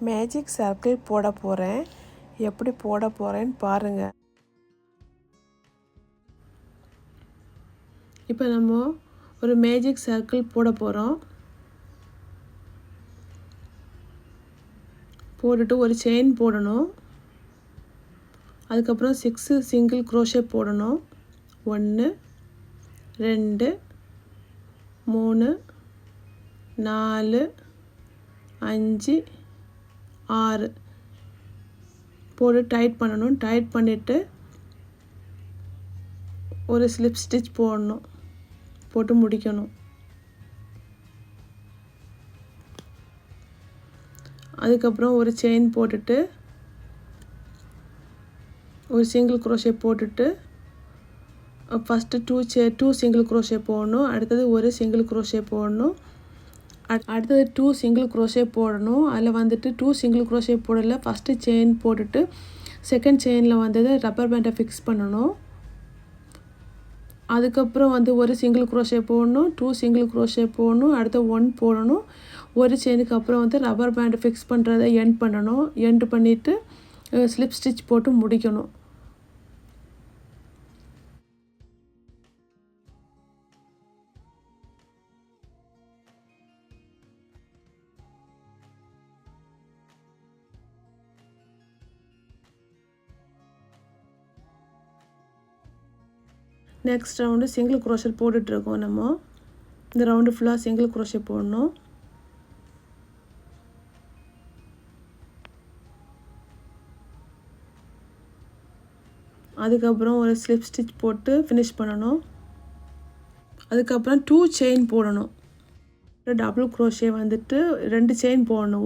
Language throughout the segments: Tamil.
மேஜிக் சர்க்கிள் போட போகிறேன். எப்படி போட போகிறேன்னு பாருங்கள். இப்போ நம்ம ஒரு மேஜிக் சர்க்கிள் போட போகிறோம். போட்டுட்டு ஒரு செயின் போடணும். அதுக்கப்புறம் 6 சிங்கிள் க்ரோஷே போடணும். 1 2 3 4 5 6 போட்டு டைட் பண்ணணும். டைட் பண்ணிவிட்டு ஒரு ஸ்லிப் ஸ்டிச் போடணும். போட்டு முடிக்கணும். அதுக்கப்புறம் ஒரு செயின் போட்டுட்டு ஒரு சிங்கிள் க்ரோஷே போட்டுட்டு ஃபஸ்ட்டு 2 சிங்கிள் க்ரோஷே போடணும். அடுத்தது ஒரு சிங்கிள் க்ரோஷே போடணும். அடுத்தது 2 சிங்கிள் க்ரோஷே போடணும். அதில் வந்துட்டு 2 சிங்கிள் க்ரோஷே போடல. ஃபஸ்ட்டு செயின் போட்டுட்டு செகண்ட் செயினில் வந்தது ரப்பர் பேண்டை ஃபிக்ஸ் பண்ணணும். அதுக்கப்புறம் ஒரு சிங்கிள் க்ரோஷே போடணும். 2 சிங்கிள் க்ரோஷே போடணும். அடுத்து 1 போடணும். ஒரு செயினுக்கு அப்புறம் ரப்பர் பேண்டை ஃபிக்ஸ் பண்ணுறதை எண்ட் பண்ணணும். எண்ட் பண்ணிவிட்டு ஸ்லிப் ஸ்டிச் போட்டு முடிக்கணும். நெக்ஸ்ட் ரவுண்டு சிங்கிள் க்ரோஷே போட்டுட்ருக்கோம். நம்ம இந்த ரவுண்டு ஃபுல்லாக சிங்கிள் க்ரோஷே போடணும். அதுக்கப்புறம் ஒரு ஸ்லிப் ஸ்டிச் போட்டு ஃபினிஷ் பண்ணணும். அதுக்கப்புறம் 2 செயின் போடணும். டபுள் க்ரோஷே 2 செயின் போடணும்.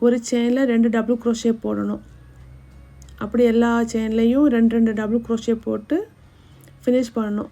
ஒரு செயினில் 2 டபுள் க்ரோஷே போடணும். அப்படி எல்லா செயின்லேயும் 2 டபுள் க்ரோஷே போட்டு ஃபினிஷ் பண்ணணும்.